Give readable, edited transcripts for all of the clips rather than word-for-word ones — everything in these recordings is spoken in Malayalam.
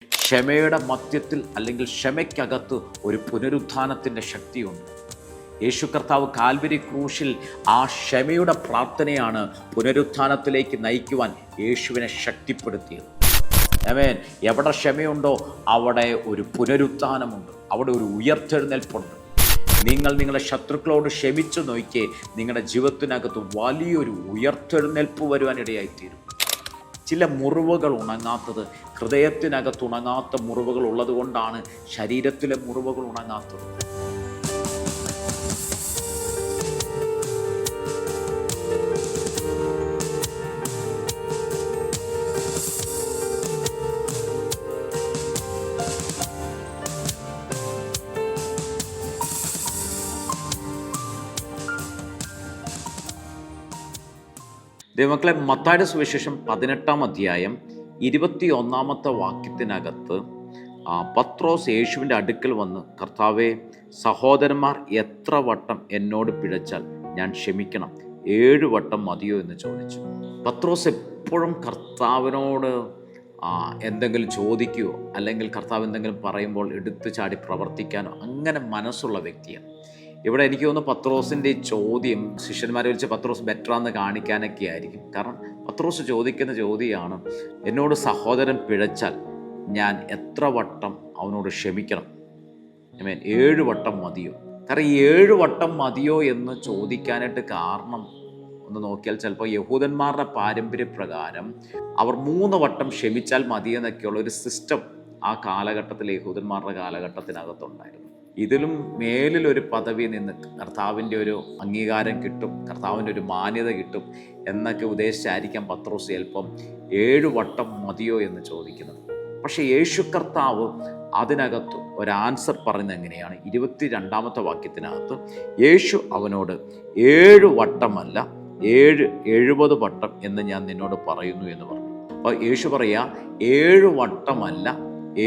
ക്ഷമയുടെ മധ്യത്തിൽ അല്ലെങ്കിൽ ക്ഷമയ്ക്കകത്ത് ഒരു പുനരുത്ഥാനത്തിൻ്റെ ശക്തിയുണ്ട്. യേശു കർത്താവ് കാൽവരി ക്രൂശിൽ ആ ക്ഷമയുടെ പ്രാർത്ഥനയാണ് പുനരുത്ഥാനത്തിലേക്ക് നയിക്കുവാൻ യേശുവിനെ ശക്തിപ്പെടുത്തിയത്. ആമേൻ. എവിടെ ക്ഷമയുണ്ടോ അവിടെ ഒരു പുനരുത്ഥാനമുണ്ട്, അവിടെ ഒരു ഉയർത്തെഴുന്നേൽപ്പുണ്ട്. നിങ്ങൾ നിങ്ങളുടെ ശത്രുക്കളോട് ക്ഷമിച്ചു നോക്കിയേ, നിങ്ങളുടെ ജീവിതത്തിനകത്ത് വലിയൊരു ഉയർത്തെഴുന്നേൽപ്പ് വരുവാനിടയായിത്തീരും. ചില മുറിവുകൾ ഉണങ്ങാത്തത്, ഹൃദയത്തിനകത്ത് ഉണങ്ങാത്ത മുറിവുകൾ ഉള്ളത് കൊണ്ടാണ് ശരീരത്തിലെ മുറിവുകൾ ഉണങ്ങാത്തത്. ദൈവമക്കളെ, മത്തായിയുടെ സുവിശേഷം 18-ാം അധ്യായം 21-ാമത്തെ വാക്യത്തിനകത്ത് പത്രോസ് യേശുവിൻ്റെ അടുക്കൽ വന്ന്, കർത്താവേ, സഹോദരന്മാർ എത്ര വട്ടം എന്നോട് പിഴച്ചാൽ ഞാൻ ക്ഷമിക്കണം? 7 വട്ടം മതിയോ എന്ന് ചോദിച്ചു. പത്രോസ് എപ്പോഴും കർത്താവിനോട് എന്തെങ്കിലും ചോദിക്കുകയോ അല്ലെങ്കിൽ കർത്താവ് എന്തെങ്കിലും പറയുമ്പോൾ എടുത്തു ചാടി പ്രവർത്തിക്കാനോ അങ്ങനെ മനസ്സുള്ള വ്യക്തിയാണ്. ഇവിടെ എനിക്ക് തോന്നുന്നു പത്രോസിൻ്റെ ചോദ്യം ശിഷ്യന്മാരെ വിളിച്ച് പത്രോസ് ബെറ്ററാന്ന് കാണിക്കാനൊക്കെ ആയിരിക്കും. കാരണം പത്രോസ് ചോദിക്കുന്ന ചോദ്യമാണ്, എന്നോട് സഹോദരൻ പിഴച്ചാൽ ഞാൻ എത്ര വട്ടം അവനോട് ക്ഷമിക്കണം? 7 വട്ടം മതിയോ? കാരണം 7 വട്ടം മതിയോ എന്ന് ചോദിക്കാനായിട്ട് കാരണം ഒന്ന് നോക്കിയാൽ ചിലപ്പോൾ യഹൂദന്മാരുടെ പാരമ്പര്യപ്രകാരം അവർ 3 വട്ടം ക്ഷമിച്ചാൽ മതിയെന്നൊക്കെയുള്ള ഒരു സിസ്റ്റം ആ കാലഘട്ടത്തിൽ യഹൂദന്മാരുടെ കാലഘട്ടത്തിനകത്തുണ്ടായിരുന്നു. ഇതിലും മേലിലൊരു പദവി നിന്ന് കർത്താവിൻ്റെ ഒരു അംഗീകാരം കിട്ടും, കർത്താവിൻ്റെ ഒരു മാന്യത കിട്ടും എന്നൊക്കെ ഉദ്ദേശിച്ചായിരിക്കാം പത്രോസ് ചിലപ്പം 7 വട്ടം മതിയോ എന്ന് ചോദിക്കുന്നത്. പക്ഷേ യേശു കർത്താവ് അതിനകത്ത് ഒരു ആൻസർ പറയുന്നത് എങ്ങനെയാണ്? 22-ാമത്തെ വാക്യത്തിനകത്ത് യേശു അവനോട് 7 വട്ടമല്ല 70 വട്ടം എന്ന് ഞാൻ നിന്നോട് പറയുന്നു എന്ന് പറഞ്ഞു. അപ്പോൾ യേശു പറയുക 7 വട്ടമല്ല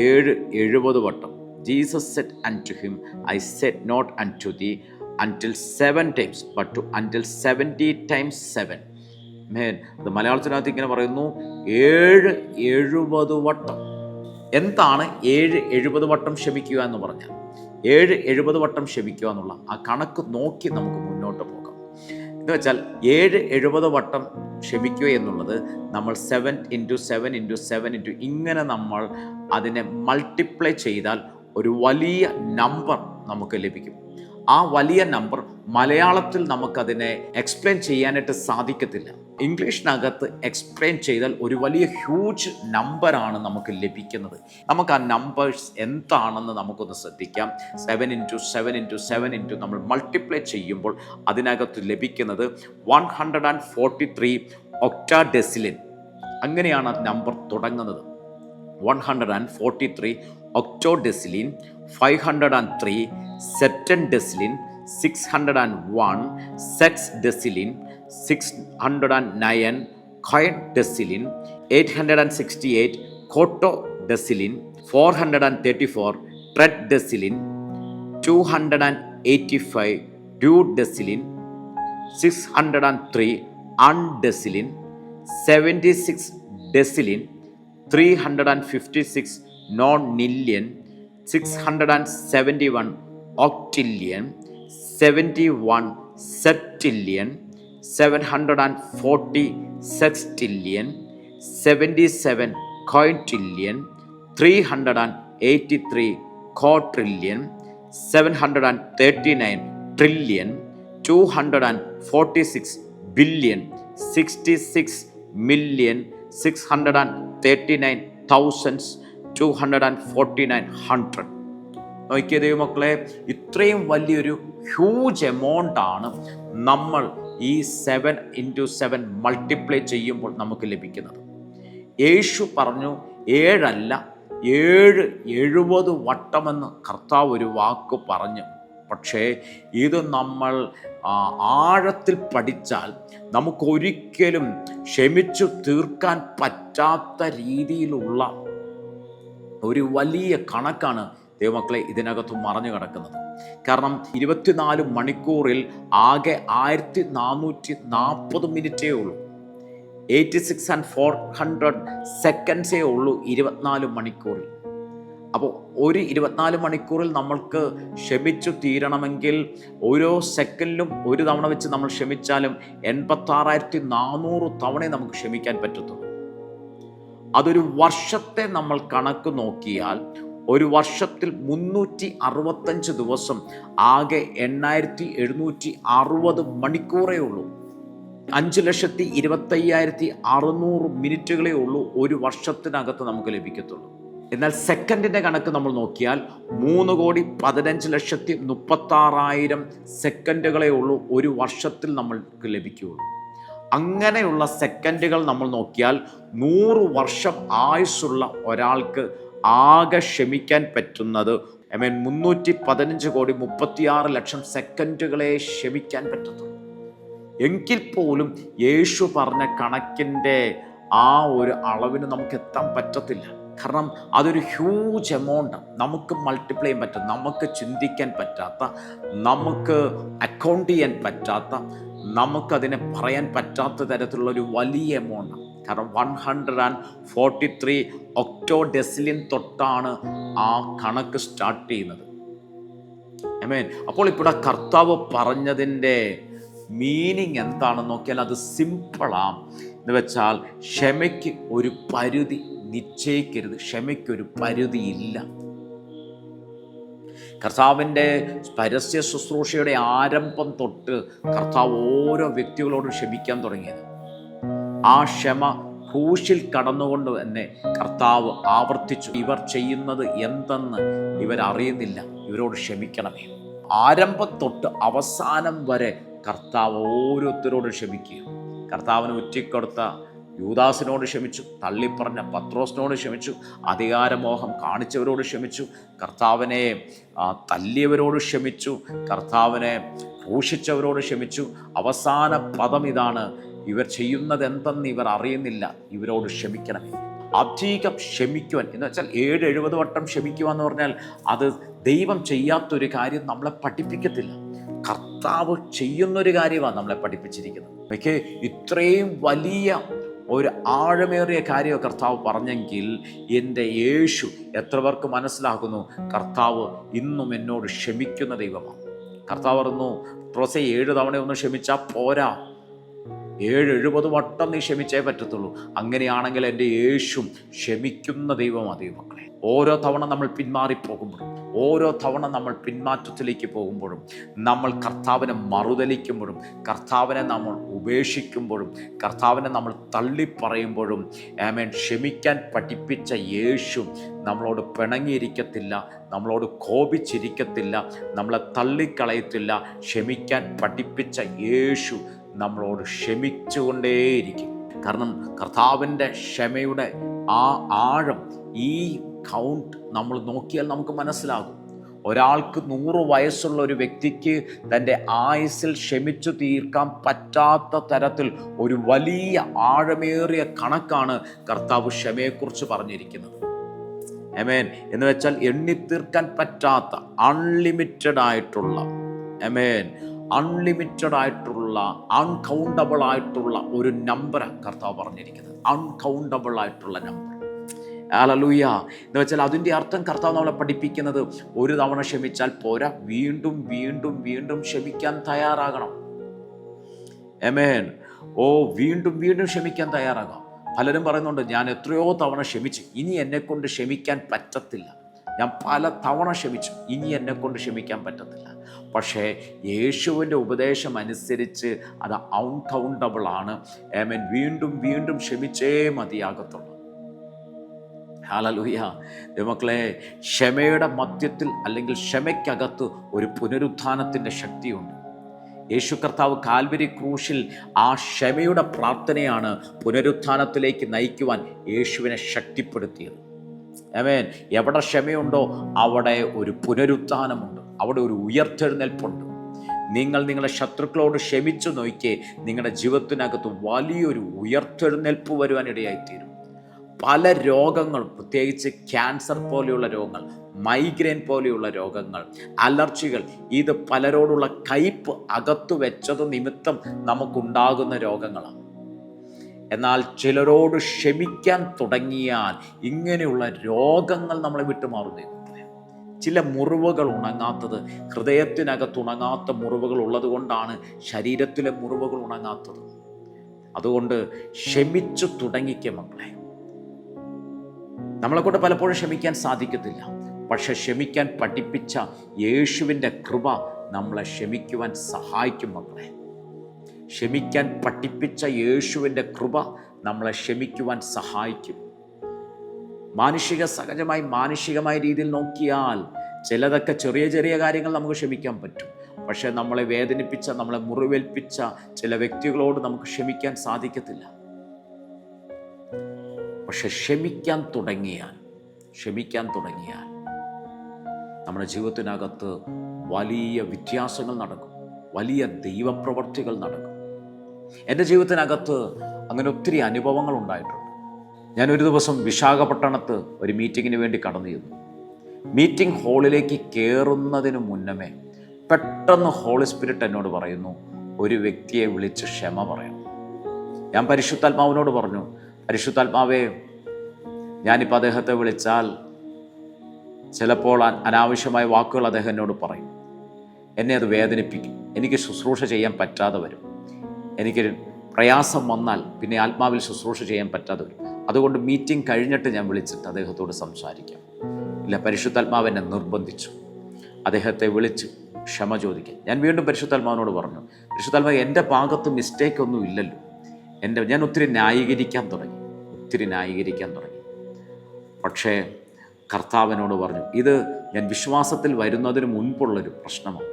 70 വട്ടം. Jesus said unto him, I said not unto thee until 7 times, but until 70 times 7. അത് മലയാളത്തിനകത്ത് ഇങ്ങനെ പറയുന്നു, 70 വട്ടം. എന്താണ് 70 വട്ടം ക്ഷമിക്കുക എന്ന് പറഞ്ഞാൽ? 70 വട്ടം ക്ഷമിക്കുക എന്നുള്ള ആ കണക്ക് നോക്കി നമുക്ക് മുന്നോട്ട് പോകാം. എന്ന് വെച്ചാൽ 70 വട്ടം ക്ഷമിക്കുക എന്നുള്ളത് നമ്മൾ 7 × 7 × 7 ഇങ്ങനെ നമ്മൾ അതിനെ മൾട്ടിപ്ലൈ ചെയ്താൽ ഒരു വലിയ നമ്പർ നമുക്ക് ലഭിക്കും. ആ വലിയ നമ്പർ മലയാളത്തിൽ നമുക്കതിനെ എക്സ്പ്ലെയിൻ ചെയ്യാനായിട്ട് സാധിക്കത്തില്ല. ഇംഗ്ലീഷിനകത്ത് എക്സ്പ്ലെയിൻ ചെയ്താൽ ഒരു വലിയ ഹ്യൂജ് നമ്പറാണ് നമുക്ക് ലഭിക്കുന്നത്. നമുക്ക് ആ നമ്പേഴ്സ് എന്താണെന്ന് നമുക്കൊന്ന് ശ്രദ്ധിക്കാം. 7 × 7 × 7 നമ്മൾ മൾട്ടിപ്ലൈ ചെയ്യുമ്പോൾ അതിനകത്ത് ലഭിക്കുന്നത് 143 ഒക്ടാഡെസിലിൻ. അങ്ങനെയാണ് ആ നമ്പർ തുടങ്ങുന്നത്. 143 octodecilin, 503 septendecilin, 601 sexdecilin, 609 quindecilin, 868 cotodecilin, 434 tretdecilin, 285 duodecilin, 603 undecilin, 76 decilin, 356 non-nillion, 671 octillion, 71 septillion, 740 sextillion, 77 quintillion, 383 quadrillion, 739 trillion, 246 billion, 66 million, 639,249. നോക്കിയ ദൈവമക്കളെ, ഇത്രയും വലിയൊരു ഹ്യൂജ് എമൗണ്ടാണ് നമ്മൾ ഈ 7 × 7 മൾട്ടിപ്ലൈ ചെയ്യുമ്പോൾ നമുക്ക് ലഭിക്കുന്നത്. യേശു പറഞ്ഞു 7 അല്ല 70 വട്ടമെന്ന് കർത്താവ് ഒരു വാക്ക് പറഞ്ഞു. പക്ഷേ ഇത് നമ്മൾ ആഴത്തിൽ പഠിച്ചാൽ നമുക്കൊരിക്കലും ക്ഷമിച്ചു തീർക്കാൻ പറ്റാത്ത രീതിയിലുള്ള ഒരു വലിയ കണക്കാണ് ദൈവമക്കളെ ഇതിനകത്ത് മറഞ്ഞു കിടക്കുന്നത്. കാരണം 24 മണിക്കൂറിൽ ആകെ 1440 മിനിറ്റേ ഉള്ളൂ. 86 and 400 സെക്കൻഡ്സേ ഉള്ളൂ 24 മണിക്കൂറിൽ. അപ്പോൾ ഒരു 24 മണിക്കൂറിൽ നമ്മൾക്ക് ക്ഷമിച്ചു തീരണമെങ്കിൽ ഓരോ സെക്കൻഡിലും ഒരു തവണ വെച്ച് നമ്മൾ ക്ഷമിച്ചാലും 86,400 തവണ നമുക്ക് ക്ഷമിക്കാൻ പറ്റത്തുള്ളൂ. അതൊരു വർഷത്തെ നമ്മൾ കണക്ക് നോക്കിയാൽ ഒരു വർഷത്തിൽ 365 ദിവസം ആകെ 8,760 മണിക്കൂറേ ഉള്ളൂ. 5,25,600 മിനിറ്റുകളേ ഉള്ളൂ ഒരു വർഷത്തിനകത്ത് നമുക്ക് ലഭിക്കത്തുള്ളൂ. എന്നാൽ സെക്കൻഡിൻ്റെ കണക്ക് നമ്മൾ നോക്കിയാൽ 3,15,36,000 സെക്കൻഡുകളേ ഉള്ളൂ ഒരു വർഷത്തിൽ നമ്മൾക്ക് ലഭിക്കുകയുള്ളൂ. അങ്ങനെയുള്ള സെക്കൻഡുകൾ നമ്മൾ നോക്കിയാൽ 100 വർഷം ആയുസ്സുള്ള ഒരാൾക്ക് ആകെ ക്ഷമിക്കാൻ പറ്റുന്നത് 315,36,00,000 സെക്കൻഡുകളെ ക്ഷമിക്കാൻ പറ്റത്തുള്ളൂ. എങ്കിൽ പോലും യേശു പറഞ്ഞ കണക്കിൻ്റെ ആ ഒരു അളവിന് നമുക്ക് എത്താൻ പറ്റത്തില്ല. കാരണം അതൊരു ഹ്യൂജ് എമൗണ്ട്, നമുക്ക് മൾട്ടിപ്ലൈ ചെയ്യാൻ പറ്റും, നമുക്ക് ചിന്തിക്കാൻ പറ്റാത്ത, നമുക്ക് അക്കൗണ്ട് ചെയ്യാൻ പറ്റാത്ത, നമുക്കതിനെ പറയാൻ പറ്റാത്ത തരത്തിലുള്ളൊരു വലിയ എമൗണ്ട്. കാരണം 143 ഒക്ടോഡെസിലിൻ തൊട്ടാണ് ആ കണക്ക് സ്റ്റാർട്ട് ചെയ്യുന്നത്. ആമേൻ. അപ്പോൾ ഇവിടെ കർത്താവ് പറഞ്ഞതിൻ്റെ മീനിങ് എന്താണെന്ന് നോക്കിയാൽ അത് സിമ്പിളാണ്. എന്ന് വെച്ചാൽ ക്ഷമയ്ക്ക് ഒരു പരിധി നിശ്ചയിക്കരുത്, ക്ഷമയ്ക്കൊരു പരിധിയില്ല. കർത്താവിൻ്റെ പരസ്യ ശുശ്രൂഷയുടെ ആരംഭം തൊട്ട് കർത്താവ് ഓരോ വ്യക്തികളോടും ക്ഷമിക്കാൻ തുടങ്ങിയത്. ആ ക്ഷമ ക്രൂശിൽ കടന്നുകൊണ്ട് തന്നെ കർത്താവ് ആവർത്തിച്ചു, ഇവർ ചെയ്യുന്നത് എന്തെന്ന് ഇവരറിയുന്നില്ല, ഇവരോട് ക്ഷമിക്കണമേ. ആരംഭം തൊട്ട് അവസാനം വരെ കർത്താവ് ഓരോരുത്തരോടും ക്ഷമിക്കുക. കർത്താവിന് ഒറ്റിക്കൊടുത്ത യൂദാസിനോട് ക്ഷമിച്ചു, തള്ളിപ്പറഞ്ഞ പത്രോസിനോട് ക്ഷമിച്ചു, അധികാരമോഹം കാണിച്ചവരോട് ക്ഷമിച്ചു, കർത്താവിനെ തല്ലിയവരോട് ക്ഷമിച്ചു, കർത്താവിനെ ക്രൂശിച്ചവരോട് ക്ഷമിച്ചു. അവസാന പദം ഇതാണ്, ഇവർ ചെയ്യുന്നത് എന്തെന്ന് ഇവർ അറിയുന്നില്ല, ഇവരോട് ക്ഷമിക്കണമേ. അധികം ക്ഷമിക്കുവാൻ എന്ന് വെച്ചാൽ 70 വട്ടം ക്ഷമിക്കുക എന്ന് പറഞ്ഞാൽ അത് ദൈവം ചെയ്യാത്തൊരു കാര്യം നമ്മളെ പഠിപ്പിക്കത്തില്ല. കർത്താവ് ചെയ്യുന്നൊരു കാര്യമാണ് നമ്മളെ പഠിപ്പിച്ചിരിക്കുന്നത്. പക്ഷേ ഇത്രയും വലിയ ഒരു ആഴമേറിയ കാര്യം കർത്താവ് പറഞ്ഞെങ്കിൽ എൻ്റെ യേശു എത്ര പേർക്ക് മനസ്സിലാക്കുന്നു? കർത്താവ് ഇന്നും എന്നോട് ക്ഷമിക്കുന്ന ദൈവമാണ്. കർത്താവ് പറഞ്ഞു, പത്രോസേ 7 തവണയൊന്നും ക്ഷമിച്ചാൽ പോരാ, 70 വട്ടം നീ ക്ഷമിച്ചേ പറ്റത്തുള്ളൂ. അങ്ങനെയാണെങ്കിൽ എൻ്റെ യേശു ക്ഷമിക്കുന്ന ദൈവമാണ്. ദൈവമക്കളെ, ഓരോ തവണ നമ്മൾ പിന്മാറിപ്പോകുമ്പോഴും, ഓരോ തവണ നമ്മൾ പിന്മാറ്റത്തിലേക്ക് പോകുമ്പോഴും, നമ്മൾ കർത്താവിനെ മറുതലിക്കുമ്പോഴും, കർത്താവിനെ നമ്മൾ ഉപേക്ഷിക്കുമ്പോഴും, കർത്താവിനെ നമ്മൾ തള്ളിപ്പറയുമ്പോഴും, ആമേൻ, ക്ഷമിക്കാൻ പഠിപ്പിച്ച യേശു നമ്മളോട് പിണങ്ങിയിരിക്കത്തില്ല, നമ്മളോട് കോപിച്ചിരിക്കത്തില്ല, നമ്മളെ തള്ളിക്കളയത്തില്ല. ക്ഷമിക്കാൻ പഠിപ്പിച്ച യേശു നമ്മളോട് ക്ഷമിച്ചുകൊണ്ടേയിരിക്കും. കാരണം കർത്താവിൻ്റെ ക്ഷമയുടെ ആ ആഴം, ഈ കൗണ്ട് നമ്മൾ നോക്കിയാൽ നമുക്ക് മനസ്സിലാകും. ഒരാൾക്ക് 100 വയസ്സുള്ള ഒരു വ്യക്തിക്ക് തൻ്റെ ആയുസ്സിൽ ക്ഷമിച്ചു തീർക്കാൻ പറ്റാത്ത തരത്തിൽ ഒരു വലിയ ആഴമേറിയ കണക്കാണ് കർത്താവ് ക്ഷമയെക്കുറിച്ച് പറഞ്ഞിരിക്കുന്നത്. ആമേൻ. എന്ന് വെച്ചാൽ എണ്ണിത്തീർക്കാൻ പറ്റാത്ത അൺലിമിറ്റഡ് ആയിട്ടുള്ള, ആമേൻ, അൺലിമിറ്റഡ് ആയിട്ടുള്ള, അൺകൗണ്ടബിൾ ആയിട്ടുള്ള ഒരു നമ്പറാണ് കർത്താവ് പറഞ്ഞിരിക്കുന്നത്. അൺകൗണ്ടബിൾ ആയിട്ടുള്ള നമ്പർ. ഹല്ലേലൂയ. എന്ന് വെച്ചാൽ അതിൻ്റെ അർത്ഥം കർത്താവ് നമ്മളെ പഠിപ്പിക്കുന്നത് ഒരു തവണ ക്ഷമിച്ചാൽ പോരാ, വീണ്ടും വീണ്ടും വീണ്ടും ക്ഷമിക്കാൻ തയ്യാറാകണം. ആമേൻ. വീണ്ടും വീണ്ടും ക്ഷമിക്കാൻ തയ്യാറാകാം. പലരും പറയുന്നുണ്ട്, ഞാൻ എത്രയോ തവണ ക്ഷമിച്ചു, ഇനി എന്നെക്കൊണ്ട് ക്ഷമിക്കാൻ പറ്റത്തില്ല. ഞാൻ പല തവണ ക്ഷമിച്ചു, ഇനി എന്നെക്കൊണ്ട് ക്ഷമിക്കാൻ പറ്റത്തില്ല. പക്ഷേ യേശുവിൻ്റെ ഉപദേശം അനുസരിച്ച് അത് അൺകൗണ്ടബിൾ ആണ്. ആമേൻ. വീണ്ടും വീണ്ടും ക്ഷമിച്ചേ മതിയാകത്തുള്ളൂ. ഹല്ലേലൂയ. ദൈവമക്കളെ, ക്ഷമയുടെ മധ്യത്തിൽ അല്ലെങ്കിൽ ക്ഷമയ്ക്കകത്ത് ഒരു പുനരുത്ഥാനത്തിൻ്റെ ശക്തിയുണ്ട്. യേശു കർത്താവ് കാൽവരി ക്രൂശിൽ ആ ക്ഷമയുടെ പ്രാർത്ഥനയാണ് പുനരുത്ഥാനത്തിലേക്ക് നയിക്കുവാൻ യേശുവിനെ ശക്തിപ്പെടുത്തിയത്. ആമേൻ. എവിടെ ക്ഷമയുണ്ടോ അവിടെ ഒരു പുനരുത്ഥാനമുണ്ട്, അവിടെ ഒരു ഉയർത്തെഴുന്നേൽപ്പുണ്ട്. നിങ്ങൾ നിങ്ങളുടെ ശത്രുക്കളോട് ക്ഷമിച്ചു നോക്കിയേ, നിങ്ങളുടെ ജീവിതത്തിനകത്ത് വലിയൊരു ഉയർത്തെഴുന്നേൽപ്പ് വരുവാനിടയായിത്തീരും. പല രോഗങ്ങളും, പ്രത്യേകിച്ച് ക്യാൻസർ പോലെയുള്ള രോഗങ്ങൾ, മൈഗ്രെയിൻ പോലെയുള്ള രോഗങ്ങൾ, അലർജികൾ, ഇത് പലരോടുള്ള കയ്പ് അകത്തു വെച്ചത് നിമിത്തം നമുക്കുണ്ടാകുന്ന രോഗങ്ങളാണ്. എന്നാൽ ചിലരോട് ക്ഷമിക്കാൻ തുടങ്ങിയാൽ ഇങ്ങനെയുള്ള രോഗങ്ങൾ നമ്മളെ വിട്ടുമാറുന്നേ. ചില മുറിവുകൾ ഉണങ്ങാത്തത്, ഹൃദയത്തിനകത്ത് ഉണങ്ങാത്ത മുറിവുകൾ ഉള്ളത് കൊണ്ടാണ് ശരീരത്തിലെ മുറിവുകൾ ഉണങ്ങാത്തത്. അതുകൊണ്ട് ക്ഷമിച്ചു തുടങ്ങിക്കുക മക്കളെ. നമ്മളെക്കൊണ്ട് പലപ്പോഴും ക്ഷമിക്കാൻ സാധിക്കത്തില്ല. പക്ഷെ ക്ഷമിക്കാൻ പഠിപ്പിച്ച യേശുവിൻ്റെ കൃപ നമ്മളെ ക്ഷമിക്കുവാൻ സഹായിക്കും മക്കളെ. ക്ഷമിക്കാൻ പഠിപ്പിച്ച യേശുവിൻ്റെ കൃപ നമ്മളെ ക്ഷമിക്കുവാൻ സഹായിക്കും. മാനുഷികമായ രീതിയിൽ നോക്കിയാൽ ചിലതൊക്കെ ചെറിയ ചെറിയ കാര്യങ്ങൾ നമുക്ക് ക്ഷമിക്കാൻ പറ്റും. പക്ഷേ നമ്മളെ വേദനിപ്പിച്ച, നമ്മളെ മുറിവേൽപ്പിച്ച ചില വ്യക്തികളോട് നമുക്ക് ക്ഷമിക്കാൻ സാധിക്കത്തില്ല. പക്ഷെ ക്ഷമിക്കാൻ തുടങ്ങിയാൽ നമ്മുടെ ജീവിതത്തിനകത്ത് വലിയ വ്യത്യാസങ്ങൾ നടക്കും, വലിയ ദൈവപ്രവർത്തികൾ നടക്കും. എൻ്റെ ജീവിതത്തിനകത്ത് അങ്ങനെ ഒത്തിരി അനുഭവങ്ങൾ ഉണ്ടായിട്ടുണ്ട്. ഞാനൊരു ദിവസം വിശാഖപട്ടണത്ത് ഒരു മീറ്റിങ്ങിന് വേണ്ടി കടന്നു ചെന്നു. മീറ്റിംഗ് ഹാളിലേക്ക് കയറുന്നതിന് മുന്നമേ പെട്ടെന്ന് ഹോളി സ്പിരിറ്റ് എന്നോട് പറയുന്നു, ഒരു വ്യക്തിയെ വിളിച്ച് ക്ഷമ പറയണം. ഞാൻ പരിശുദ്ധാത്മാവിനോട് പറഞ്ഞു, പരിശുദ്ധാത്മാവേ, ഞാനിപ്പോൾ അദ്ദേഹത്തെ വിളിച്ചാൽ ചിലപ്പോൾ അനാവശ്യമായ വാക്കുകൾ അദ്ദേഹം എന്നോട് പറയും. എന്നെ അത് വേദനിപ്പിക്കും. എനിക്ക് ശുശ്രൂഷ ചെയ്യാൻ പറ്റാതെ വരും. എനിക്ക് പ്രയാസം വന്നാൽ പിന്നെ ആത്മാവിൽ ശുശ്രൂഷ ചെയ്യാൻ പറ്റാതെ വരും. അതുകൊണ്ട് മീറ്റിംഗ് കഴിഞ്ഞിട്ട് ഞാൻ വിളിച്ചിട്ട് അദ്ദേഹത്തോട് സംസാരിക്കാം. ഇല്ല, പരിശുദ്ധാത്മാവ് എന്നെ നിർബന്ധിച്ചു അദ്ദേഹത്തെ വിളിച്ച് ക്ഷമ ചോദിക്കാൻ. ഞാൻ വീണ്ടും പരിശുദ്ധാത്മാവിനോട് പറഞ്ഞു, പരിശുദ്ധാത്മാവ്, എൻ്റെ ഭാഗത്ത് മിസ്റ്റേക്കൊന്നും ഇല്ലല്ലോ. ഞാൻ ഒത്തിരി ന്യായീകരിക്കാൻ തുടങ്ങി. പക്ഷേ കർത്താവിനോട് പറഞ്ഞു, ഇത് ഞാൻ വിശ്വാസത്തിൽ വരുന്നതിന് മുൻപുള്ളൊരു പ്രശ്നമാണ്.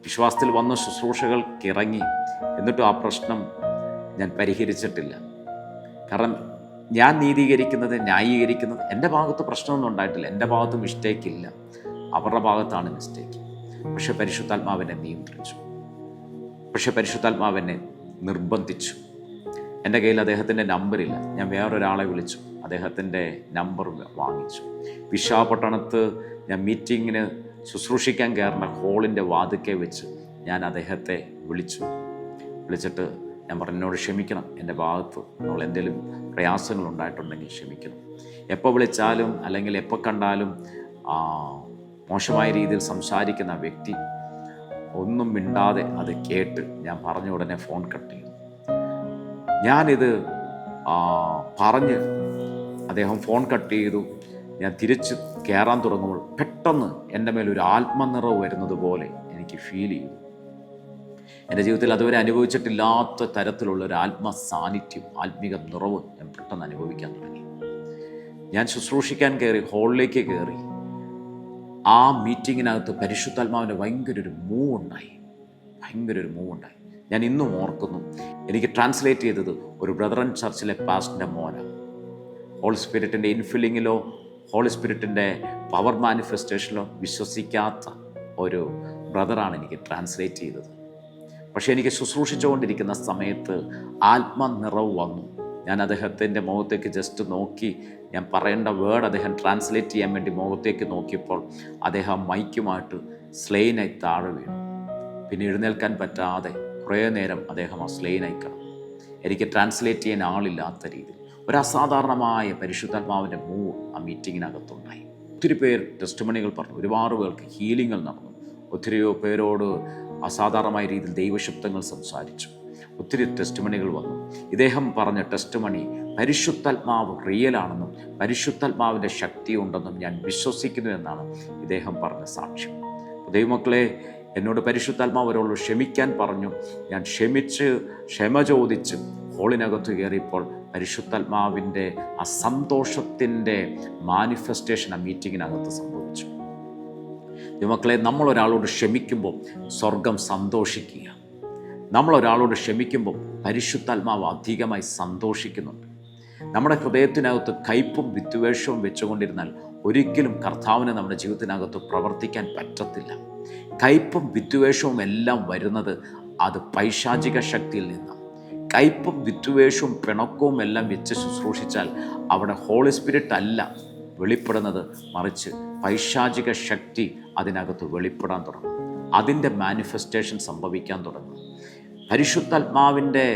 വിശ്വാസത്തിൽ വന്ന ശുശ്രൂഷകൾക്ക് ഇറങ്ങി, എന്നിട്ടും ആ പ്രശ്നം ഞാൻ പരിഹരിച്ചിട്ടില്ല. കാരണം ഞാൻ ന്യായീകരിക്കുന്നത് എൻ്റെ ഭാഗത്ത് പ്രശ്നമൊന്നും ഉണ്ടായിട്ടില്ല. എൻ്റെ ഭാഗത്ത് മിസ്റ്റേക്കില്ല, അവരുടെ ഭാഗത്താണ് മിസ്റ്റേക്ക്. പക്ഷെ പരിശുദ്ധാത്മാവിനെ നിയന്ത്രിച്ചു. പരിശുദ്ധാത്മാവിനെ നിർബന്ധിച്ചു. എൻ്റെ കയ്യിൽ അദ്ദേഹത്തിൻ്റെ നമ്പറില്ല. ഞാൻ വേറൊരാളെ വിളിച്ചു, അദ്ദേഹത്തിൻ്റെ നമ്പർ വാങ്ങിച്ചു. വിശാഖപട്ടണത്ത് ഞാൻ മീറ്റിങ്ങിന് ശുശ്രൂഷിക്കാൻ കയറുന്ന ഹോളിൻ്റെ വാതിൽക്കൽ വെച്ച് ഞാൻ അദ്ദേഹത്തെ വിളിച്ചിട്ട് ഞാൻ പറഞ്ഞു, എന്നോട് ക്ഷമിക്കണം, എൻ്റെ ഭാഗത്ത് നമ്മൾ എന്തെങ്കിലും പ്രയാസങ്ങൾ ഉണ്ടായിട്ടുണ്ടെങ്കിൽ ക്ഷമിക്കണം. എപ്പോൾ വിളിച്ചാലും അല്ലെങ്കിൽ എപ്പോൾ കണ്ടാലും മോശമായ രീതിയിൽ സംസാരിക്കുന്ന വ്യക്തി ഒന്നും മിണ്ടാതെ അത് കേട്ട് ഞാൻ പറഞ്ഞ ഉടനെ ഫോൺ കട്ട് ചെയ്തു. ഞാനിത് പറഞ്ഞ് അദ്ദേഹം ഫോൺ കട്ട് ചെയ്തു. ഞാൻ തിരിച്ച് കയറാൻ തുടങ്ങുമ്പോൾ പെട്ടെന്ന് എൻ്റെ മേലൊരു ആത്മനിറവ് വരുന്നത് പോലെ എനിക്ക് ഫീൽ ചെയ്തു. എൻ്റെ ജീവിതത്തിൽ അതുവരെ അനുഭവിച്ചിട്ടില്ലാത്ത തരത്തിലുള്ള ഒരു ആത്മസാന്നിധ്യം, ആത്മീക നിറവ് ഞാൻ പെട്ടെന്ന് അനുഭവിക്കാൻ തുടങ്ങി. ഞാൻ ശുശ്രൂഷിക്കാൻ കയറി, ഹോളിലേക്ക് കയറി. ആ മീറ്റിങ്ങിനകത്ത് പരിശുദ്ധാത്മാവിൻ്റെ ഭയങ്കര ഒരു മൂവ് ഉണ്ടായി. ഞാൻ ഇന്നും ഓർക്കുന്നു. എനിക്ക് ട്രാൻസ്ലേറ്റ് ചെയ്തത് ഒരു ബ്രദറൻ ചർച്ചിലെ പാസ്റ്ററിൻ്റെ മോനാണ്. ഹോളി സ്പിരിറ്റിൻ്റെ ഇൻഫില്ലിങ്ങിലോ ഹോളി സ്പിരിറ്റിൻ്റെ പവർ മാനിഫെസ്റ്റേഷനിലോ വിശ്വസിക്കാത്ത ഒരു ബ്രദറാണ് എനിക്ക് ട്രാൻസ്ലേറ്റ് ചെയ്തത്. പക്ഷേ എനിക്ക് ശുശ്രൂഷിച്ചുകൊണ്ടിരിക്കുന്ന സമയത്ത് ആത്മനിറവ് വന്നു. ഞാൻ അദ്ദേഹത്തിൻ്റെ മുഖത്തേക്ക് ജസ്റ്റ് നോക്കി, ഞാൻ പറയേണ്ട വേർഡ് അദ്ദേഹം ട്രാൻസ്ലേറ്റ് ചെയ്യാൻ വേണ്ടി മുഖത്തേക്ക് നോക്കിയപ്പോൾ അദ്ദേഹം മൈക്കുമായിട്ട് സ്ലെയിനായി താഴെ വീണു. പിന്നെ എഴുന്നേൽക്കാൻ പറ്റാതെ കുറേ നേരം അദ്ദേഹം ആ സ്ലെയിനായി കിടന്നു. എനിക്ക് ട്രാൻസ്ലേറ്റ് ചെയ്യാൻ ആളില്ലാത്ത രീതിയിൽ ഒരു അസാധാരണമായ പരിശുദ്ധാത്മാവിൻ്റെ മൂവ് ആ മീറ്റിങ്ങിനകത്തുണ്ടായി. ഒത്തിരി പേർ ടെസ്റ്റിമണികൾ പറഞ്ഞു, ഒരുപാട് പേർക്ക് ഹീലിങ്ങൾ നടന്നു. ഒത്തിരിയോ പേരോട് അസാധാരണമായ രീതിയിൽ ദൈവശബ്ദങ്ങൾ സംസാരിച്ചു. ഒത്തിരി ടെസ്റ്റിമണികൾ വന്നു. ഇദ്ദേഹം പറഞ്ഞ ടെസ്റ്റിമണി, പരിശുദ്ധാത്മാവ് റിയലാണെന്നും പരിശുദ്ധാത്മാവിൻ്റെ ശക്തിയുണ്ടെന്നും ഞാൻ വിശ്വസിക്കുന്നു എന്നാണ് ഇദ്ദേഹം പറഞ്ഞ സാക്ഷ്യം. ദൈവമക്കളെ, എന്നോട് പരിശുദ്ധാത്മാവ് ഒരാളോട് ക്ഷമിക്കാൻ പറഞ്ഞു. ഞാൻ ക്ഷമ ചോദിച്ച് ഹോളിനകത്ത് കയറിയപ്പോൾ പരിശുദ്ധാത്മാവിൻ്റെ ആ സന്തോഷത്തിൻ്റെ മാനിഫെസ്റ്റേഷൻ ആ മീറ്റിങ്ങിനകത്ത് സംഭവിച്ചു. ദൈവമക്കളെ, നമ്മളൊരാളോട് ക്ഷമിക്കുമ്പോൾ സ്വർഗം സന്തോഷിക്കുക. നമ്മളൊരാളോട് ക്ഷമിക്കുമ്പോൾ പരിശുദ്ധാത്മാവ് അധികമായി സന്തോഷിക്കുന്നുണ്ട്. നമ്മുടെ ഹൃദയത്തിനകത്ത് കയ്പും വിദ്വേഷവും വെച്ചുകൊണ്ടിരുന്നാൽ ഒരിക്കലും കർത്താവിന് നമ്മുടെ ജീവിതത്തിനകത്ത് പ്രവർത്തിക്കാൻ പറ്റത്തില്ല. കയ്പും വിദ്വേഷവും എല്ലാം വരുന്നത് അത് പൈശാചിക ശക്തിയിൽ നിന്നാണ്. കയ്പും വിദ്വേഷവും പിണക്കവും എല്ലാം വെച്ച് ശുശ്രൂഷിച്ചാൽ അവിടെ ഹോളി സ്പിരിറ്റ് അല്ല വെളിപ്പെടുന്നത്, മറിച്ച് പൈശാചിക ശക്തി അതിനകത്ത് വെളിപ്പെടാൻ തുടങ്ങും. അതിൻ്റെ മാനിഫെസ്റ്റേഷൻ സംഭവിക്കാൻ തുടങ്ങും. പരിശുദ്ധാത്മാവിൻ്റെ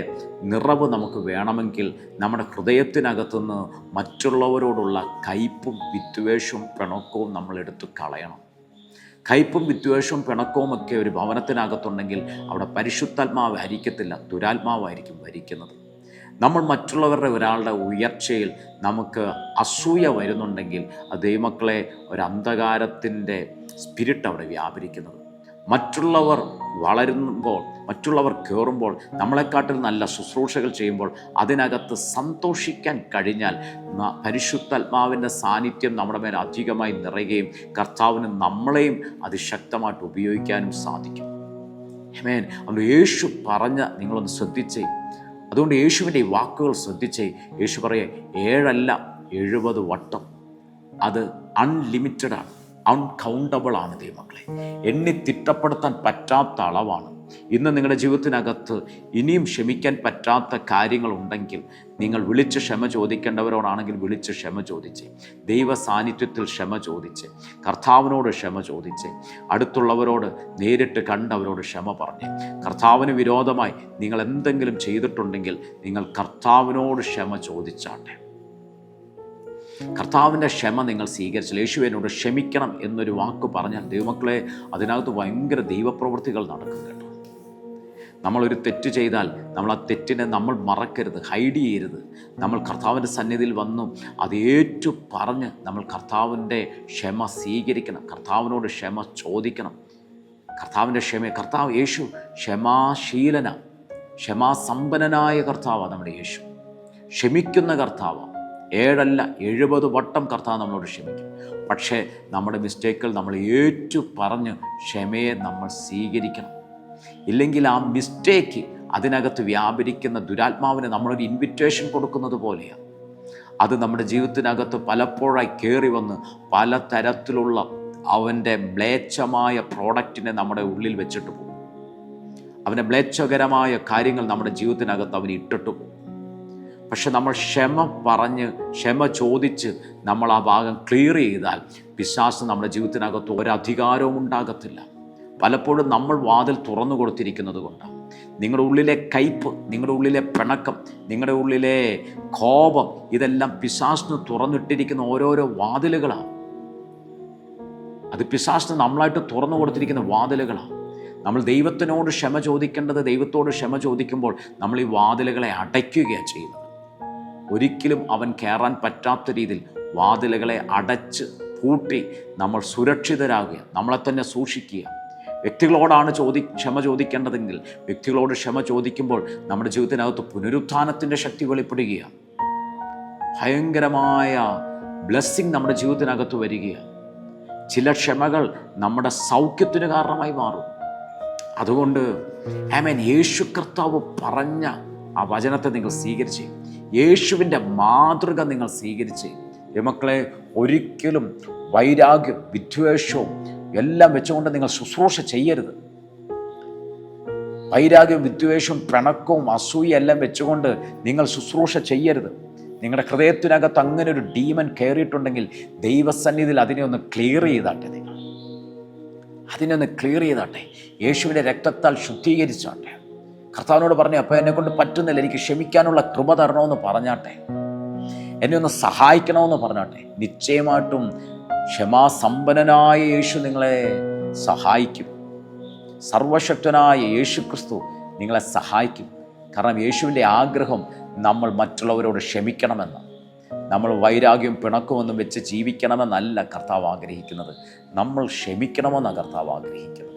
നിറവ് നമുക്ക് വേണമെങ്കിൽ നമ്മുടെ ഹൃദയത്തിനകത്തുനിന്ന് മറ്റുള്ളവരോടുള്ള കയ്പും വിദ്വേഷവും പിണക്കവും നമ്മൾ എടുത്ത് കളയണം. കയ്പും വിദ്വേഷവും പിണക്കവും ഒക്കെ ഒരു ഭവനത്തിനകത്തുണ്ടെങ്കിൽ അവിടെ പരിശുദ്ധാത്മാവ് ഭരിക്കത്തില്ല, ദുരാത്മാവായിരിക്കും ഭരിക്കുന്നത്. നമ്മൾ മറ്റുള്ളവരുടെ ഒരാളുടെ ഉയർച്ചയിൽ നമുക്ക് അസൂയ വരുന്നുണ്ടെങ്കിൽ അത് ദൈവമക്കളെ ഒരു അന്ധകാരത്തിൻ്റെ സ്പിരിറ്റ് അവിടെ വ്യാപരിക്കുന്നത്. മറ്റുള്ളവർ വളരുമ്പോൾ, മറ്റുള്ളവർ കയറുമ്പോൾ, നമ്മളെക്കാട്ടിൽ നല്ല ശുശ്രൂഷകൾ ചെയ്യുമ്പോൾ അതിനകത്ത് സന്തോഷിക്കാൻ കഴിഞ്ഞാൽ പരിശുദ്ധാത്മാവിൻ്റെ സാന്നിധ്യം നമ്മുടെ മേൽ അധികമായി നിറയുകയും കർത്താവിന് നമ്മളെയും അതിശക്തമായിട്ട് ഉപയോഗിക്കാനും സാധിക്കും. ആമേൻ. അതുകൊണ്ട് യേശു പറഞ്ഞ നിങ്ങളൊന്ന് ശ്രദ്ധിച്ചേ. അതുകൊണ്ട് യേശുവിൻ്റെ ഈ വാക്കുകൾ ശ്രദ്ധിച്ചേ. യേശു പറയേ 7 അല്ല 70 വട്ടം. അത് അൺലിമിറ്റഡാണ്, അൺകൗണ്ടബിളാണ് ദൈവമക്കളെ. എണ്ണി തിട്ടപ്പെടുത്താൻ പറ്റാത്ത അളവാണ്. ഇന്ന് നിങ്ങളുടെ ജീവിതത്തിനകത്ത് ഇനിയും ക്ഷമിക്കാൻ പറ്റാത്ത കാര്യങ്ങളുണ്ടെങ്കിൽ നിങ്ങൾ വിളിച്ച് ക്ഷമ ചോദിക്കേണ്ടവരോടാണെങ്കിൽ വിളിച്ച് ക്ഷമ ചോദിച്ച്, ദൈവ സാന്നിധ്യത്തിൽ ക്ഷമ ചോദിച്ച്, കർത്താവിനോട് ക്ഷമ ചോദിച്ച്, അടുത്തുള്ളവരോട് നേരിട്ട് കണ്ടവരോട് ക്ഷമ പറഞ്ഞ്, കർത്താവിന് വിരോധമായി നിങ്ങൾ എന്തെങ്കിലും ചെയ്തിട്ടുണ്ടെങ്കിൽ നിങ്ങൾ കർത്താവിനോട് ക്ഷമ ചോദിച്ചാട്ടെ. കർത്താവിൻ്റെ ക്ഷമ നിങ്ങൾ സ്വീകരിച്ചില്ല. യേശു എന്നോട് ക്ഷമിക്കണം എന്നൊരു വാക്ക് പറഞ്ഞാൽ ദൈവമക്കളെ അതിനകത്ത് ഭയങ്കര ദൈവപ്രവൃത്തികൾ നടക്കും കേട്ടോ. നമ്മളൊരു തെറ്റ് ചെയ്താൽ നമ്മൾ ആ തെറ്റിനെ നമ്മൾ മറക്കരുത്, ഹൈഡ് ചെയ്യരുത്. നമ്മൾ കർത്താവിൻ്റെ സന്നിധിയിൽ വന്നു അത് ഏറ്റു പറഞ്ഞ് നമ്മൾ കർത്താവിൻ്റെ ക്ഷമ സ്വീകരിക്കണം, കർത്താവിനോട് ക്ഷമ ചോദിക്കണം. കർത്താവിൻ്റെ കർത്താവ് യേശു ക്ഷമാശീലന, ക്ഷമാസമ്പന്നനായ കർത്താവാണ് നമ്മുടെ യേശു. ക്ഷമിക്കുന്ന കർത്താവാണ്. 7 അല്ല 70 വട്ടം കർത്താവ് നമ്മളോട് ക്ഷമിക്കും. പക്ഷേ നമ്മുടെ മിസ്റ്റേക്കുകൾ നമ്മൾ ഏറ്റു പറഞ്ഞ് ക്ഷമയെ നമ്മൾ സ്വീകരിക്കണം. ഇല്ലെങ്കിൽ ആ മിസ്റ്റേക്ക് അതിനകത്ത് വ്യാപരിക്കുന്ന ദുരാത്മാവിന് നമ്മളൊരു ഇൻവിറ്റേഷൻ കൊടുക്കുന്നത് പോലെയാണ്. അത് നമ്മുടെ ജീവിതത്തിനകത്ത് പലപ്പോഴായി കയറി വന്ന് പല തരത്തിലുള്ള അവൻ്റെ മ്ലേച്ഛമായ പ്രോഡക്റ്റിനെ നമ്മുടെ ഉള്ളിൽ വെച്ചിട്ട് പോകും. അവൻ്റെ മ്ലേച്ഛകരമായ കാര്യങ്ങൾ നമ്മുടെ ജീവിതത്തിനകത്ത് അവൻ ഇട്ടിട്ട് പോകും. പക്ഷെ നമ്മൾ ക്ഷമ പറഞ്ഞ് ക്ഷമ ചോദിച്ച് നമ്മൾ ആ ഭാഗം ക്ലിയർ ചെയ്താൽ പിശാച് നമ്മുടെ ജീവിതത്തിനകത്ത് ഒരധികാരവും ഉണ്ടാകത്തില്ല. പലപ്പോഴും നമ്മൾ വാതിൽ തുറന്നു കൊടുത്തിരിക്കുന്നത് കൊണ്ടാണ്. നിങ്ങളുടെ ഉള്ളിലെ കയ്പ്, നിങ്ങളുടെ ഉള്ളിലെ പിണക്കം, നിങ്ങളുടെ ഉള്ളിലെ കോപം, ഇതെല്ലാം പിശാചിന് തുറന്നിട്ടിരിക്കുന്ന ഓരോരോ വാതിലുകളാണ്. അത് പിശാചിന് നമ്മളായിട്ട് തുറന്നു കൊടുത്തിരിക്കുന്ന വാതിലുകളാണ്. നമ്മൾ ദൈവത്തിനോട് ക്ഷമ ചോദിക്കേണ്ടത് ദൈവത്തോട് ക്ഷമ ചോദിക്കുമ്പോൾ നമ്മൾ ഈ വാതിലുകളെ അടയ്ക്കുകയാണ് ചെയ്യുന്നത്. ഒരിക്കലും അവൻ കയറാൻ പറ്റാത്ത രീതിയിൽ വാതിലുകളെ അടച്ച് പൂട്ടി നമ്മൾ സുരക്ഷിതരാകുക, നമ്മളെ തന്നെ സൂക്ഷിക്കുക. വ്യക്തികളോടാണ് ക്ഷമ ചോദിക്കേണ്ടതെങ്കിൽ വ്യക്തികളോട് ക്ഷമ ചോദിക്കുമ്പോൾ നമ്മുടെ ജീവിതത്തിനകത്ത് പുനരുത്ഥാനത്തിൻ്റെ ശക്തി വെളിപ്പെടുകയാണ്. ഭയങ്കരമായ ബ്ലെസ്സിങ് നമ്മുടെ ജീവിതത്തിനകത്ത് വരികയാണ്. ചില ക്ഷമകൾ നമ്മുടെ സൗഖ്യത്തിന് കാരണമായി മാറും. അതുകൊണ്ട് ആമേൻ, യേശു കർത്താവ് പറഞ്ഞ ആ വചനത്തെ നിങ്ങൾ സ്വീകരിച്ച്, യേശുവിൻ്റെ മാതൃക നിങ്ങൾ സ്വീകരിച്ച്, മക്കളെ ഒരിക്കലും വൈരാഗ്യം വിദ്വേഷവും എല്ലാം വെച്ചുകൊണ്ട് നിങ്ങൾ ശുശ്രൂഷ ചെയ്യരുത്. വൈരാഗ്യവും വിദ്വേഷവും പിണക്കവും അസൂയ എല്ലാം വെച്ചുകൊണ്ട് നിങ്ങൾ ശുശ്രൂഷ ചെയ്യരുത്. നിങ്ങളുടെ ഹൃദയത്തിനകത്ത് അങ്ങനെ ഒരു ഡീമൻ കയറിയിട്ടുണ്ടെങ്കിൽ ദൈവസന്നിധിയിൽ അതിനെ ഒന്ന് ക്ലിയർ ചെയ്താട്ടെ. നിങ്ങൾ അതിനെ ഒന്ന് ക്ലിയർ ചെയ്താട്ടെ. യേശുവിൻ്റെ രക്തത്താൽ ശുദ്ധീകരിച്ചാട്ടെ. കർത്താവിനോട് പറഞ്ഞു, അപ്പോൾ എന്നെ കൊണ്ട് പറ്റുന്നില്ല, എനിക്ക് ക്ഷമിക്കാനുള്ള കൃപ തരണമെന്ന് പറഞ്ഞാട്ടെ, എന്നെ ഒന്ന് സഹായിക്കണമെന്ന് പറഞ്ഞാട്ടെ. നിശ്ചയമായിട്ടും ക്ഷമാസമ്പന്നനായ യേശു നിങ്ങളെ സഹായിക്കും. സർവശക്തനായ യേശു ക്രിസ്തു നിങ്ങളെ സഹായിക്കും. കാരണം യേശുവിൻ്റെ ആഗ്രഹം നമ്മൾ മറ്റുള്ളവരോട് ക്ഷമിക്കണമെന്ന്, നമ്മൾ വൈരാഗ്യം പിണക്കമൊന്നും വെച്ച് ജീവിക്കണമെന്നല്ല കർത്താവ് ആഗ്രഹിക്കുന്നത്. നമ്മൾ ക്ഷമിക്കണമെന്നാണ് കർത്താവ് ആഗ്രഹിക്കുന്നത്.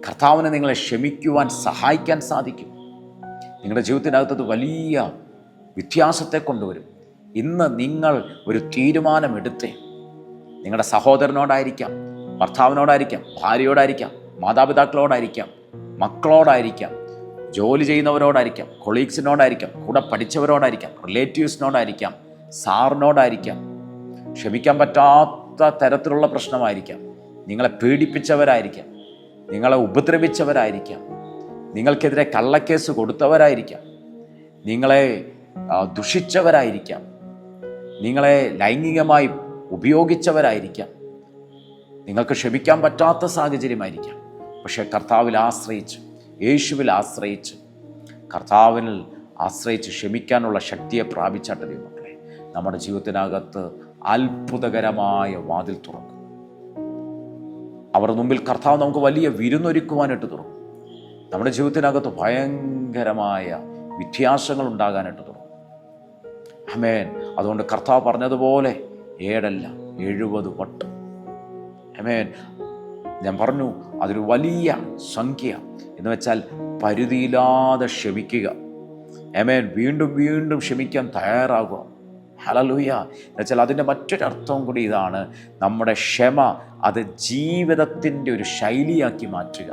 കർത്താവിനെ നിങ്ങളെ ക്ഷമിക്കുവാൻ സഹായിക്കാൻ സാധിക്കും. നിങ്ങളുടെ ജീവിതത്തിനകത്തത് വലിയ വ്യത്യാസത്തെ കൊണ്ടുവരും. ഇന്ന് നിങ്ങൾ ഒരു തീരുമാനമെടുത്തേ. നിങ്ങളുടെ സഹോദരനോടായിരിക്കാം, ഭർത്താവിനോടായിരിക്കാം, ഭാര്യയോടായിരിക്കാം, മാതാപിതാക്കളോടായിരിക്കാം, മക്കളോടായിരിക്കാം, ജോലി ചെയ്യുന്നവരോടായിരിക്കാം, കൊളീഗ്സിനോടായിരിക്കാം, കൂടെ പഠിച്ചവരോടായിരിക്കാം, റിലേറ്റീവ്സിനോടായിരിക്കാം, സാറിനോടായിരിക്കാം. ക്ഷമിക്കാൻ പറ്റാത്ത തരത്തിലുള്ള പ്രശ്നമായിരിക്കാം. നിങ്ങളെ പീഡിപ്പിച്ചവരായിരിക്കാം, നിങ്ങളെ ഉപദ്രവിച്ചവരായിരിക്കാം, നിങ്ങൾക്കെതിരെ കള്ളക്കേസ് കൊടുത്തവരായിരിക്കാം, നിങ്ങളെ ദുഷിച്ചവരായിരിക്കാം, നിങ്ങളെ ലൈംഗികമായി ഉപയോഗിച്ചവരായിരിക്കാം. നിങ്ങൾക്ക് ക്ഷമിക്കാൻ പറ്റാത്ത സാഹചര്യമായിരിക്കാം. പക്ഷേ കർത്താവിൽ ആശ്രയിച്ച്, യേശുവിൽ ആശ്രയിച്ച് കർത്താവിൽ ആശ്രയിച്ച് ക്ഷമിക്കാനുള്ള ശക്തിയെ പ്രാപിച്ചാട്ട് ദൈവമക്കളെ, നമ്മുടെ ജീവിതത്തിനകത്ത് അത്ഭുതകരമായ വാതിൽ തുറക്കും. അവരുടെ മുമ്പിൽ കർത്താവ് നമുക്ക് വലിയ വിരുന്നൊരുക്കുവാനായിട്ട് തുറക്കും. നമ്മുടെ ജീവിതത്തിനകത്ത് ഭയങ്കരമായ വ്യത്യാസങ്ങൾ ഉണ്ടാകാനായിട്ട് തുടങ്ങും. ആമേൻ. അതുകൊണ്ട് കർത്താവ് പറഞ്ഞതുപോലെ 7 അല്ല 70 വട്ടം. ആമേൻ. ഞാൻ പറഞ്ഞു, അതൊരു വലിയ സംഖ്യ എന്ന് വെച്ചാൽ പരിധിയില്ലാതെ ക്ഷമിക്കുക. ആമേൻ. വീണ്ടും വീണ്ടും ക്ഷമിക്കാൻ തയ്യാറാകുക. ഹല്ലേലൂയ. എന്നുവെച്ചാൽ അതിൻ്റെ മറ്റൊരർത്ഥം കൂടി ഇതാണ്, നമ്മുടെ ക്ഷമ അത് ജീവിതത്തിൻ്റെ ഒരു ശൈലിയാക്കി മാറ്റുക,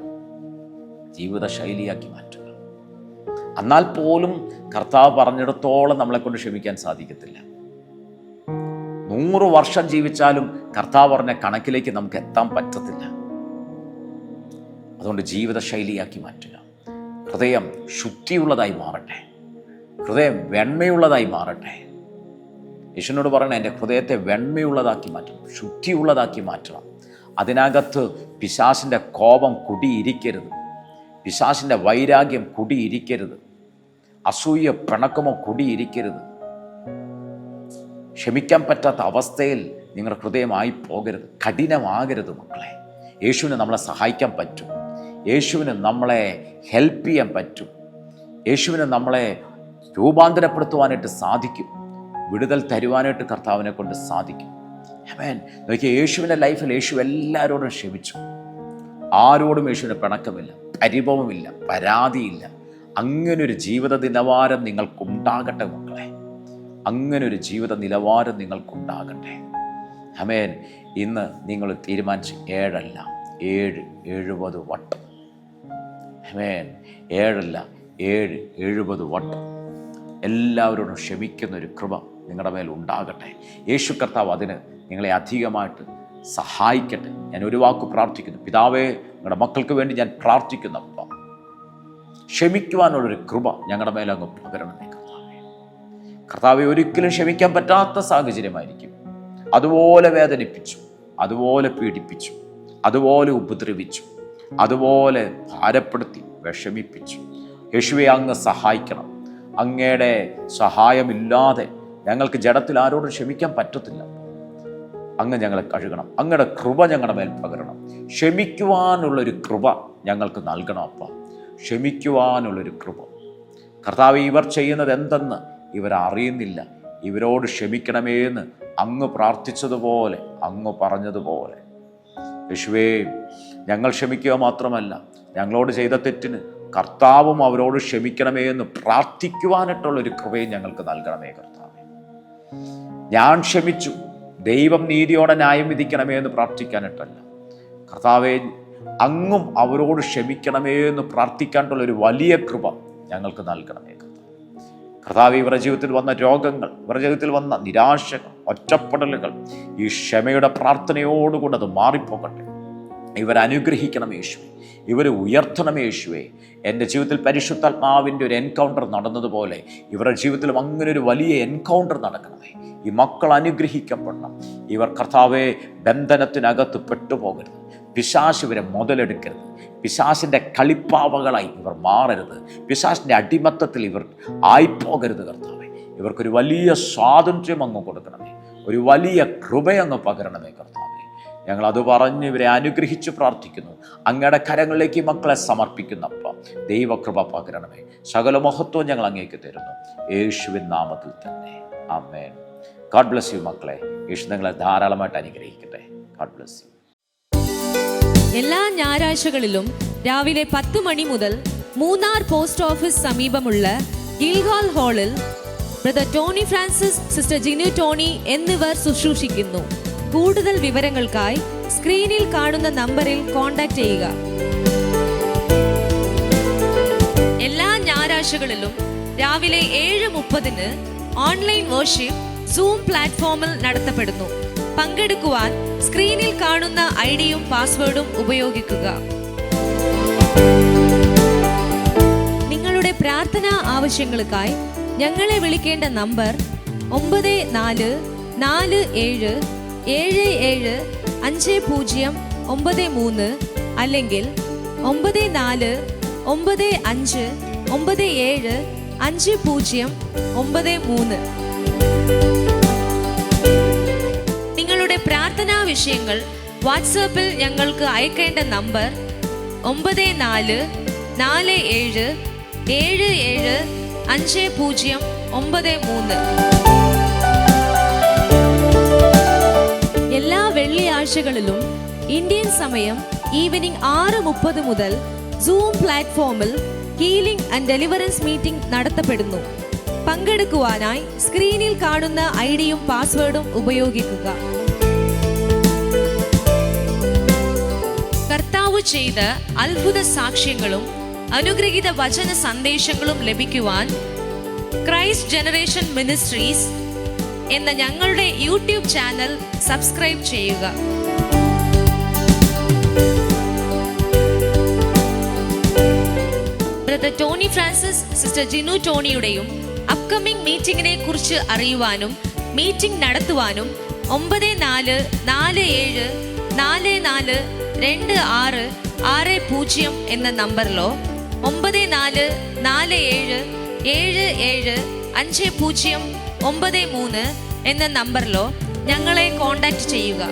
ജീവിത ശൈലിയാക്കി മാറ്റുക. എന്നാൽ പോലും കർത്താവ് പറഞ്ഞിടത്തോളം നമ്മളെ കൊണ്ട് ക്ഷമിക്കാൻ സാധിക്കത്തില്ല. 100 വർഷം ജീവിച്ചാലും കർത്താവ് പറഞ്ഞ കണക്കിലേക്ക് നമുക്ക് എത്താൻ പറ്റത്തില്ല. അതുകൊണ്ട് ജീവിത ശൈലിയാക്കി മാറ്റുക. ഹൃദയം ശുദ്ധിയുള്ളതായി മാറട്ടെ, ഹൃദയം വെണ്മയുള്ളതായി മാറട്ടെ. യേശുവിനോട് പറയണം, എൻ്റെ ഹൃദയത്തെ വെണ്മയുള്ളതാക്കി മാറ്റണം, ശുദ്ധിയുള്ളതാക്കി മാറ്റണം. അതിനകത്ത് പിശാചിൻ്റെ കോപം കുടിയിരിക്കരുത്, പിശാചിൻ്റെ വൈരാഗ്യം കുടിയിരിക്കരുത്, അസൂയ പിണക്കമോ കുടിയിരിക്കരുത്. ക്ഷമിക്കാൻ പറ്റാത്ത അവസ്ഥയിൽ നിങ്ങളുടെ ഹൃദയമായി പോകരുത്, കഠിനമാകരുത് മക്കളെ. യേശുവിന് നമ്മളെ സഹായിക്കാൻ പറ്റും, യേശുവിന് നമ്മളെ ഹെൽപ്പ് ചെയ്യാൻ പറ്റും, യേശുവിന് നമ്മളെ രൂപാന്തരപ്പെടുത്തുവാനായിട്ട് സാധിക്കും, വിടുതൽ തരുവാനായിട്ട് കർത്താവിനെ കൊണ്ട് സാധിക്കും. ആമേൻ. നോക്കിയാൽ യേശുവിൻ്റെ ലൈഫിൽ യേശു എല്ലാവരോടും ക്ഷമിച്ചു. ആരോടും യേശുവിന് പിണക്കമില്ല, പരിഭവമില്ല, പരാതിയില്ല. അങ്ങനൊരു ജീവിത നിലവാരം നിങ്ങൾക്കുണ്ടാകട്ടെ മക്കളെ, അങ്ങനൊരു ജീവിത നിലവാരം നിങ്ങൾക്കുണ്ടാകട്ടെ. ആമേൻ. ഇന്ന് നിങ്ങൾ തീരുമാനിച്ച് 7 അല്ല 70 വട്ടം. ആമേൻ. 7 അല്ല 70 വട്ടം എല്ലാവരോടും ക്ഷമിക്കുന്നൊരു കൃപ നിങ്ങളുടെ മേൽ ഉണ്ടാകട്ടെ. യേശു കർത്താവ് അതിന് നിങ്ങളെ അധികമായിട്ട് സഹായിക്കട്ടെ. ഞാൻ ഒരു വാക്ക് പ്രാർത്ഥിക്കുന്നു. പിതാവേ, നിങ്ങളുടെ മക്കൾക്ക് വേണ്ടി ഞാൻ പ്രാർത്ഥിക്കുന്നപ്പം ക്ഷമിക്കുവാനുള്ളൊരു കൃപ ഞങ്ങളുടെ മേലെ അങ്ങ് പകരണമേ കർത്താവേ. കർത്താവെ, ഒരിക്കലും ക്ഷമിക്കാൻ പറ്റാത്ത സാഹചര്യമായിരിക്കും. അതുപോലെ വേദനിപ്പിച്ചു, അതുപോലെ പീഡിപ്പിച്ചു, അതുപോലെ ഉപദ്രവിച്ചു, അതുപോലെ ഭാരപ്പെടുത്തി വിഷമിപ്പിച്ചു. യേശുവെ, അങ്ങ് സഹായിക്കണം. അങ്ങയുടെ സഹായമില്ലാതെ ഞങ്ങൾക്ക് ജഡത്തിൽ ആരോടും ക്ഷമിക്കാൻ പറ്റത്തില്ല. അങ്ങ് ഞങ്ങളെ കഴുകണം, അങ്ങയുടെ കൃപ ഞങ്ങളുടെ മേൽ പകരണം. ക്ഷമിക്കുവാനുള്ളൊരു കൃപ ഞങ്ങൾക്ക് നൽകണം അപ്പ, ക്ഷമിക്കുവാനുള്ളൊരു കൃപ. കർത്താവ്, ഇവർ ചെയ്യുന്നത് എന്തെന്ന് ഇവർ അറിയുന്നില്ല, ഇവരോട് ക്ഷമിക്കണമേ എന്ന് അങ്ങ് പ്രാർത്ഥിച്ചതുപോലെ, അങ്ങ് പറഞ്ഞതുപോലെ യേശുവേ, ഞങ്ങൾ ക്ഷമിക്കുക മാത്രമല്ല, ഞങ്ങളോട് ചെയ്ത തെറ്റിന് കർത്താവും അവരോട് ക്ഷമിക്കണമേ എന്ന് പ്രാർത്ഥിക്കുവാനായിട്ടുള്ളൊരു കൃപയും ഞങ്ങൾക്ക് നൽകണമേ കർത്താവേ. ഞാൻ ക്ഷമിച്ചു, ദൈവം നീതിയോടെ ന്യായം വിധിക്കണമേ എന്ന് പ്രാർത്ഥിക്കാനായിട്ടല്ല കർത്താവേ, അങ്ങും അവരോട് ക്ഷമിക്കണമേ എന്ന് പ്രാർത്ഥിക്കാനായിട്ടുള്ളൊരു വലിയ കൃപ ഞങ്ങൾക്ക് നൽകണമേ കർത്താവേ. കർത്താവേ, ഇവരുടെ ജീവിതത്തിൽ വന്ന രോഗങ്ങൾ, ഇവരുടെ ജീവിതത്തിൽ വന്ന നിരാശകൾ, ഒറ്റപ്പെടലുകൾ ഈ ക്ഷമയുടെ പ്രാർത്ഥനയോടുകൂടി അത് മാറിപ്പോകട്ടെ. ഇവരനുഗ്രഹിക്കണം യേശുവേ, ഇവർ ഉയർത്തണം യേശുവേ. എൻ്റെ ജീവിതത്തിൽ പരിശുദ്ധാത്മാവിൻ്റെ ഒരു എൻകൗണ്ടർ നടന്നതുപോലെ ഇവരുടെ ജീവിതത്തിലും അങ്ങനെ ഒരു വലിയ എൻകൗണ്ടർ നടക്കണമേ. ഈ മക്കൾ അനുഗ്രഹിക്കപ്പെടണം. ഇവർ കർത്താവെ ബന്ധനത്തിനകത്ത് പെട്ടുപോകരുത്, പിശാച് ഇവരെ മുതലെടുക്കരുത്, പിശാചിൻ്റെ കളിപ്പാവകളായി ഇവർ മാറരുത്, പിശാചിൻ്റെ അടിമത്തത്തിൽ ഇവർ ആയിപ്പോകരുത് കർത്താവെ. ഇവർക്കൊരു വലിയ സ്വാതന്ത്ര്യം അങ്ങ് കൊടുക്കണമേ, ഒരു വലിയ കൃപയങ്ങ് പകരണമേ കർത്താവെ. ഞങ്ങൾ അത് പറഞ്ഞ് ഇവരെ അനുഗ്രഹിച്ച് പ്രാർത്ഥിക്കുന്നു. അങ്ങയുടെ കരങ്ങളിലേക്ക് ഈ മക്കളെ സമർപ്പിക്കുന്നപ്പം ദൈവകൃപ പകരണമേ. സകല മഹത്വവും ഞങ്ങൾ അങ്ങേക്ക് തരുന്നു, യേശുവിൻ നാമത്തിൽ തന്നെ. ആമേൻ. ഗോഡ് ബ്ലെസ് യു മക്കളെ. യേശു നിങ്ങളെ ധാരാളമായിട്ട് അനുഗ്രഹിക്കട്ടെ. God bless you. എല്ലാ ഞായറാഴ്ചകളിലും രാവിലെ 10 മണി മുതൽ മൂന്നാർ പോസ്റ്റ് ഓഫീസ് സമീപമുള്ള ഗിൽഗാൽ ഹാളിൽ brother Tony Francis, sister Jinu Tony എന്നിവർ ശുശ്രൂഷിക്കുന്നു. കൂടുതൽ വിവരങ്ങൾക്കായി സ്ക്രീനിൽ കാണുന്ന നമ്പറിൽ കോൺടാക്ട് ചെയ്യുക. എല്ലാ ഞായറാഴ്ചകളിലും രാവിലെ 7:30 ഓൺലൈൻ വർഷിപ്പ് സൂം പ്ലാറ്റ്ഫോമിൽ നടത്തപ്പെടുന്നു. പങ്കെടുക്കുവാൻ സ്ക്രീനിൽ കാണുന്ന ഐഡിയും പാസ്വേഡും ഉപയോഗിക്കുക. നിങ്ങളുടെ പ്രാർത്ഥനാ ആവശ്യങ്ങൾക്കായി ഞങ്ങളെ വിളിക്കേണ്ട നമ്പർ 9447775093 അല്ലെങ്കിൽ 9495 975093. നിങ്ങളുടെ പ്രാർത്ഥനാ വിഷയങ്ങൾ വാട്സാപ്പിൽ ഞങ്ങൾക്ക് അയക്കേണ്ട നമ്പർ 9447775093. എല്ലാ വെള്ളിയാഴ്ചകളിലും ഇന്ത്യൻ സമയം ഈവനിംഗ് 6:30 മുതൽ സൂം പ്ലാറ്റ്ഫോമിൽ ഹീലിംഗ് ആൻഡ് ഡെലിവറൻസ് മീറ്റിംഗ് നടത്തപ്പെടുന്നു. പങ്കെടുക്കുവാനായി സ്ക്രീനിൽ കാണുന്ന ഐഡിയും പാസ്വേഡും ഉപയോഗിക്കുക. കർത്താവ് ചെയ്ത അത്ഭുത സാക്ഷ്യങ്ങളും അനുഗ്രഹീത വചന സന്ദേശങ്ങളും ലഭിക്കുവാൻ ക്രൈസ്റ്റ് ജനറേഷൻ മിനിസ്ട്രീസ് എന്ന ഞങ്ങളുടെ യൂട്യൂബ് ചാനൽ സബ്സ്ക്രൈബ് ചെയ്യുക. Brother Tony Francis, sister Jinu ടോണിയുടെയും അപ്കമിംഗ് മീറ്റിംഗിനെ കുറിച്ച് അറിയുവാനും മീറ്റിംഗ് നടത്തുവാനും 9447442660 എന്ന നമ്പറിലോ 9447775093 എന്ന നമ്പറിലോ ഞങ്ങളെ കോൺടാക്റ്റ് ചെയ്യുക.